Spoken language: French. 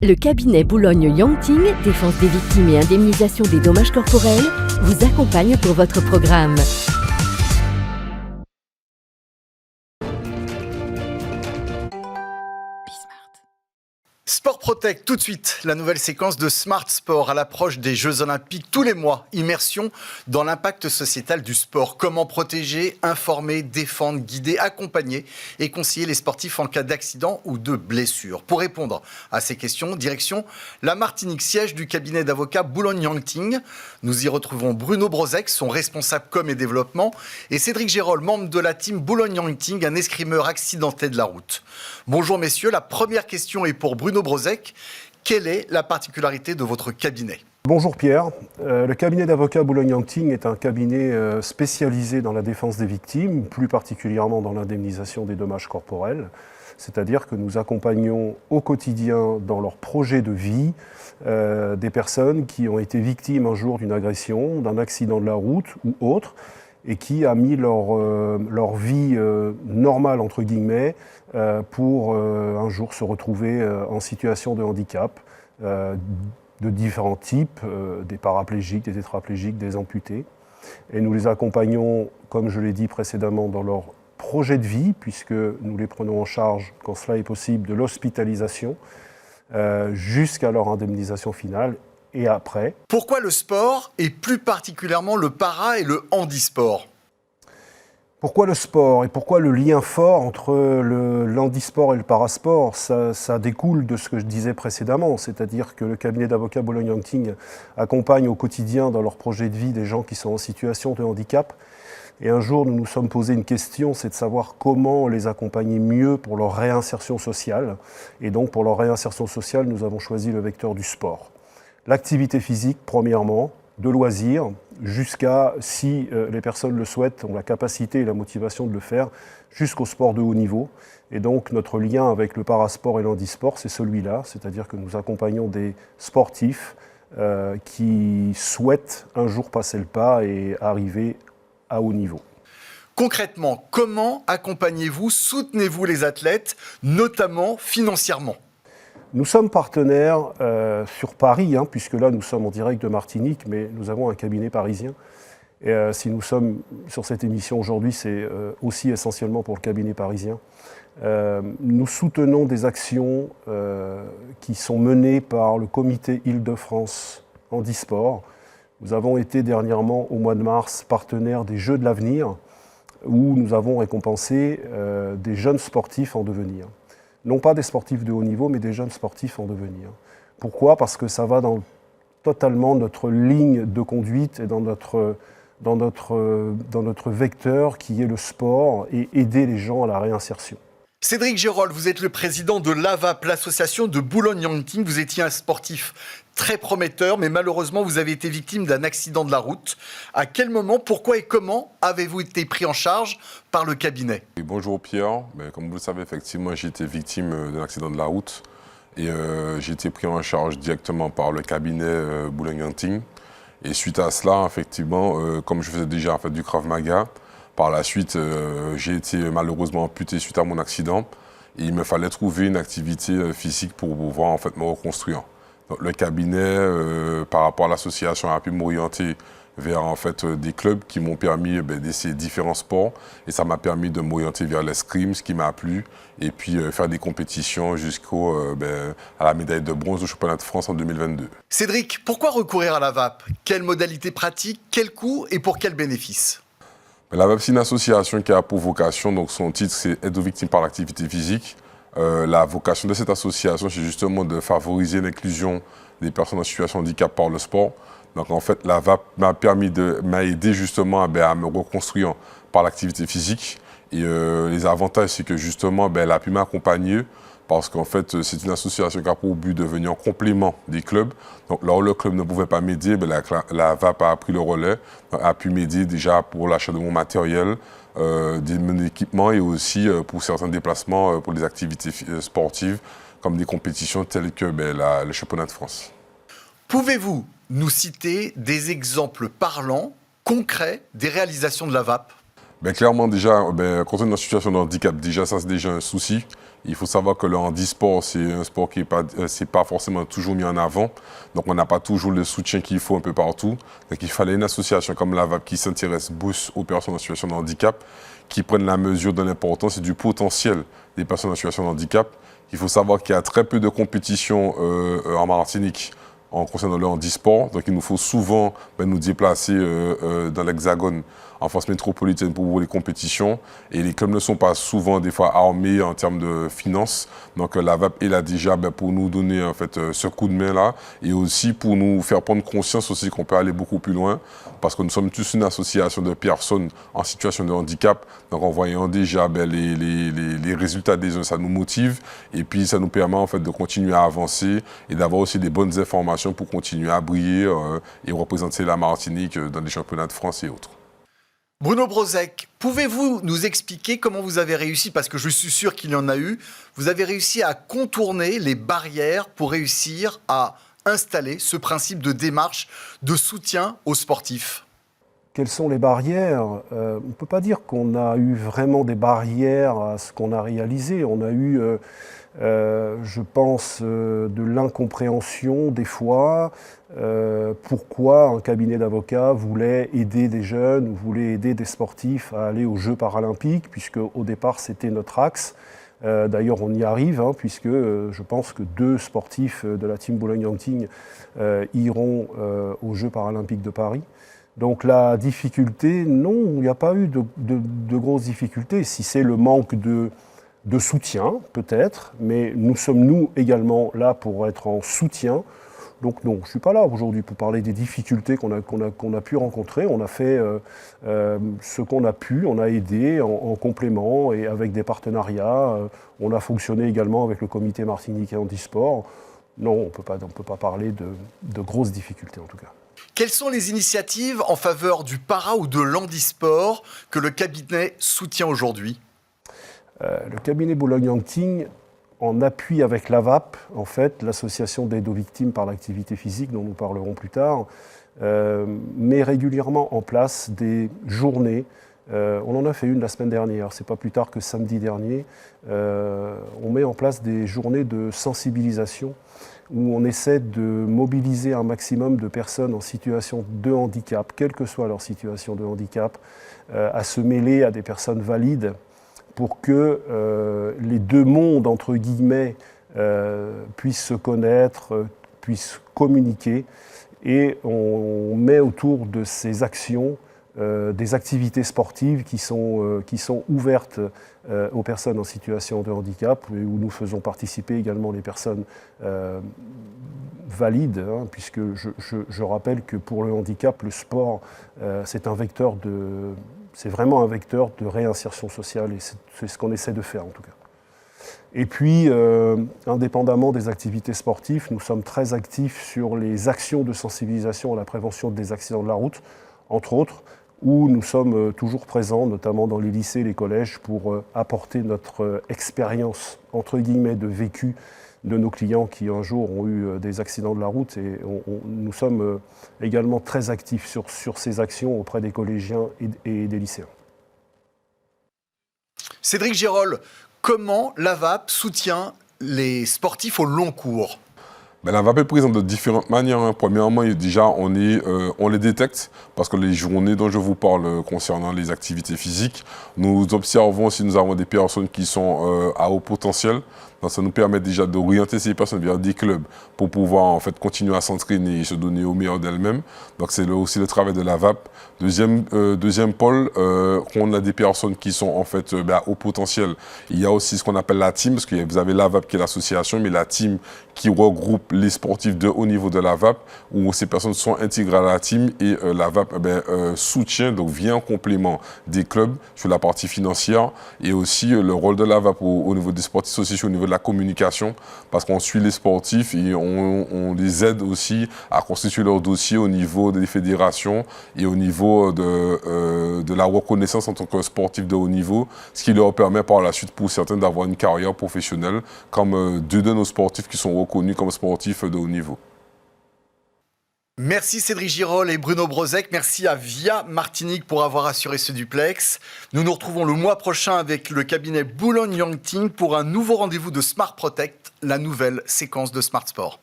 Le cabinet Boulogne-Yangting, défense des victimes et indemnisation des dommages corporels, vous accompagne pour votre programme. Sport Protect, tout de suite, la nouvelle séquence de Smart Sport à l'approche des Jeux Olympiques tous les mois. Immersion dans l'impact sociétal du sport. Comment protéger, informer, défendre, guider, accompagner et conseiller les sportifs en cas d'accident ou de blessure. Pour répondre à ces questions, direction la Martinique, siège du cabinet d'avocats Boulogne-Yangting. Nous y retrouvons Bruno Brozek, son responsable com et développement, et Cédric Gérol, membre de la team Boulogne-Yangting, un escrimeur accidenté de la route. Bonjour messieurs, la première question est pour Bruno Brozek. Quelle est la particularité de votre cabinet ? Bonjour Pierre. Le cabinet d'avocats Boulogne-Yangting est un cabinet spécialisé dans la défense des victimes, plus particulièrement dans l'indemnisation des dommages corporels. C'est-à-dire que nous accompagnons au quotidien dans leur projet de vie des personnes qui ont été victimes un jour d'une agression, d'un accident de la route ou autre, et qui a mis leur vie normale, entre guillemets, pour un jour se retrouver en situation de handicap de différents types, des paraplégiques, des tétraplégiques, des amputés. Et nous les accompagnons, comme je l'ai dit précédemment, dans leur projet de vie, puisque nous les prenons en charge, quand cela est possible, de l'hospitalisation jusqu'à leur indemnisation finale. Et après. Pourquoi le sport et plus particulièrement le para et le handisport ? Pourquoi le sport et pourquoi le lien fort entre l'handisport et le parasport ? Ça découle de ce que je disais précédemment, c'est-à-dire que le cabinet d'avocats Boulogne-Yangting accompagne au quotidien dans leur projet de vie des gens qui sont en situation de handicap. Et un jour, nous nous sommes posé une question, c'est de savoir comment les accompagner mieux pour leur réinsertion sociale. Et donc, pour leur réinsertion sociale, nous avons choisi le vecteur du sport. L'activité physique, premièrement, de loisirs, jusqu'à, si les personnes le souhaitent, ont la capacité et la motivation de le faire, jusqu'au sport de haut niveau. Et donc, notre lien avec le parasport et l'handisport, c'est celui-là, c'est-à-dire que nous accompagnons des sportifs qui souhaitent un jour passer le pas et arriver à haut niveau. Concrètement, comment accompagnez-vous, soutenez-vous les athlètes, notamment financièrement ? Nous sommes partenaires sur Paris, puisque là nous sommes en direct de Martinique, mais nous avons un cabinet parisien. Et si nous sommes sur cette émission aujourd'hui, c'est aussi essentiellement pour le cabinet parisien. Nous soutenons des actions qui sont menées par le comité Île-de-France Handisport. Nous avons été dernièrement, au mois de mars, partenaires des Jeux de l'avenir, où nous avons récompensé des jeunes sportifs en devenir. Non pas des sportifs de haut niveau, mais des jeunes sportifs en devenir. Pourquoi ? Parce que ça va dans totalement notre ligne de conduite et dans notre vecteur qui est le sport et aider les gens à la réinsertion. Cédric Gérol, vous êtes le président de l'AVAP, l'association de Boulogne-Yangting. Vous étiez un sportif très prometteur, mais malheureusement, vous avez été victime d'un accident de la route. À quel moment, pourquoi et comment avez-vous été pris en charge par le cabinet ? Bonjour Pierre, comme vous le savez, effectivement, j'ai été victime d'un accident de la route et j'ai été pris en charge directement par le cabinet Boulogne-Yangting. Et suite à cela, effectivement, comme je faisais déjà du Krav Maga, par la suite, j'ai été malheureusement amputé suite à mon accident et il me fallait trouver une activité physique pour pouvoir me reconstruire. Donc, le cabinet, par rapport à l'association, a pu m'orienter vers des clubs qui m'ont permis d'essayer différents sports et ça m'a permis de m'orienter vers l'escrime, ce qui m'a plu, et puis faire des compétitions à la médaille de bronze au championnat de France en 2022. Cédric, pourquoi recourir à l'AVAP ? Quelle modalité pratique, quel coût et pour quel bénéfice ? L'AVAP, c'est une association qui a pour vocation, donc son titre c'est Aide aux victimes par l'activité physique. La vocation de cette association, c'est justement de favoriser l'inclusion des personnes en situation de handicap par le sport. Donc en fait, l'AVAP m'a aidé justement à me reconstruire par l'activité physique. Et les avantages, c'est que justement, elle a pu m'accompagner parce qu'en fait, c'est une association qui a pour but de venir en complément des clubs. Donc là où le club ne pouvait pas m'aider, l'AVAP a pris le relais, a pu m'aider déjà pour l'achat de mon matériel, de mon équipement et aussi pour certains déplacements pour des activités sportives comme des compétitions telles que le championnat de France. Pouvez-vous nous citer des exemples parlants, concrets, des réalisations de l'AVAP ? Clairement déjà, quand on est dans une situation de handicap, déjà ça c'est déjà un souci. Il faut savoir que le handisport, c'est un sport qui n'est pas forcément toujours mis en avant. Donc, on n'a pas toujours le soutien qu'il faut un peu partout. Donc, il fallait une association comme la VAP qui s'intéresse plus aux personnes en situation de handicap, qui prennent la mesure de l'importance et du potentiel des personnes en situation de handicap. Il faut savoir qu'il y a très peu de compétitions en Martinique en concernant le handisport. Donc, il nous faut souvent nous déplacer dans l'Hexagone, en France métropolitaine pour voir les compétitions. Et les clubs ne sont pas souvent, des fois, armés en termes de finances. Donc, la VAP est là déjà pour nous donner en fait, ce coup de main-là et aussi pour nous faire prendre conscience aussi qu'on peut aller beaucoup plus loin parce que nous sommes tous une association de personnes en situation de handicap. Donc, en voyant déjà les résultats des uns, ça nous motive et puis ça nous permet en fait, de continuer à avancer et d'avoir aussi des bonnes informations pour continuer à briller et représenter la Martinique dans les championnats de France et autres. Bruno Brozek, pouvez-vous nous expliquer comment vous avez réussi, parce que je suis sûr qu'il y en a eu, vous avez réussi à contourner les barrières pour réussir à installer ce principe de démarche de soutien aux sportifs? Quelles sont les barrières? On ne peut pas dire qu'on a eu vraiment des barrières à ce qu'on a réalisé. On a eu, je pense, de l'incompréhension des fois. Pourquoi un cabinet d'avocats voulait aider des jeunes ou voulait aider des sportifs à aller aux Jeux paralympiques, puisque au départ c'était notre axe. D'ailleurs on y arrive, puisque je pense que 2 sportifs de la team Boulogne-Yangting iront aux Jeux paralympiques de Paris. Donc la difficulté, non, il n'y a pas eu de grosses difficultés, si c'est le manque de soutien peut-être, mais nous sommes nous également là pour être en soutien. Donc non, je ne suis pas là aujourd'hui pour parler des difficultés qu'on a pu rencontrer. On a fait ce qu'on a pu, on a aidé en complément et avec des partenariats. On a fonctionné également avec le comité martiniquais handisport. Non, on ne peut pas parler de grosses difficultés en tout cas. Quelles sont les initiatives en faveur du para ou de l'handisport que le cabinet soutient aujourd'hui? Le cabinet Boulogne-Yangting, en appui avec l'AVAP, en fait, l'association d'aide aux victimes par l'activité physique, dont nous parlerons plus tard, met régulièrement en place des journées. On en a fait une la semaine dernière, c'est pas plus tard que samedi dernier. On met en place des journées de sensibilisation où on essaie de mobiliser un maximum de personnes en situation de handicap, quelle que soit leur situation de handicap, à se mêler à des personnes valides pour que les 2 mondes, entre guillemets, puissent se connaître, puissent communiquer. Et on met autour de ces actions des activités sportives qui sont ouvertes aux personnes en situation de handicap, et où nous faisons participer également les personnes valides, puisque je rappelle que pour le handicap, le sport, c'est vraiment un vecteur de réinsertion sociale, et c'est ce qu'on essaie de faire en tout cas. Et puis, indépendamment des activités sportives, nous sommes très actifs sur les actions de sensibilisation à la prévention des accidents de la route, entre autres, où nous sommes toujours présents, notamment dans les lycées et les collèges, pour apporter notre expérience, entre guillemets, de vécu de nos clients qui un jour ont eu des accidents de la route. Et nous sommes également très actifs sur ces actions auprès des collégiens et des lycéens. Cédric Gérol, comment l'AVAP soutient les sportifs au long cours? La VAP est présente de différentes manières. Premièrement, déjà, on les détecte parce que les journées dont je vous parle concernant les activités physiques, nous observons si nous avons des personnes qui sont à haut potentiel. Donc, ça nous permet déjà d'orienter ces personnes vers des clubs pour pouvoir en fait continuer à s'entraîner et se donner au meilleur d'elles-mêmes. Donc c'est aussi le travail de la VAP. Deuxième pôle, on a des personnes qui sont en fait au potentiel. Il y a aussi ce qu'on appelle la team, parce que vous avez la VAP qui est l'association, mais la team qui regroupe les sportifs de haut niveau de la VAP, où ces personnes sont intégrées à la team et la VAP soutient, donc vient en complément des clubs sur la partie financière, et aussi le rôle de la VAP au niveau des sportifs, aussi au niveau de la communication, parce qu'on suit les sportifs et on les aide aussi à constituer leur dossier au niveau des fédérations et au niveau de la reconnaissance en tant que sportif de haut niveau, ce qui leur permet par la suite pour certains d'avoir une carrière professionnelle, comme 2 de nos sportifs qui sont reconnus comme sportifs de haut niveau. Merci Cédric Girol et Bruno Brozek. Merci à Via Martinique pour avoir assuré ce duplex. Nous nous retrouvons le mois prochain avec le cabinet Boulogne-Yangting pour un nouveau rendez-vous de Smart Protect, la nouvelle séquence de Smart Sport.